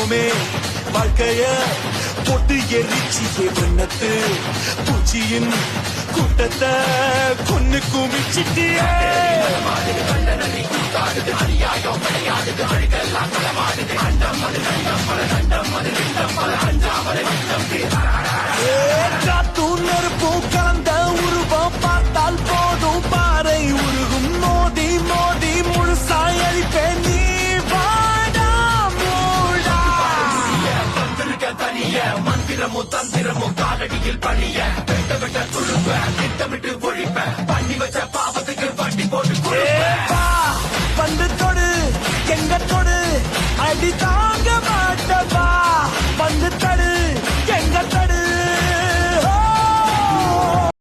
தெய்வமே வாழ்க்கைய பொட்டு எரிச்சியே வண்ணத்து பூச்சியின் கூட்டத்தை கொன்னு குமிச்சிட்டியே காத்தும் நெருப்பும் கலந்த உருவம் பார்த்தால் போதும் பாறை உருகும் மோதி மோதி முழுசாய் அழிப்பேன் நீ வாடா மூடா தனிய மந்திரமும் தந்திரமும் காலடியில் பணிய வெட்ட வெட்ட துழுப்ப திட்டமிட்டு ஒழிப்ப பண்ணி வச்ச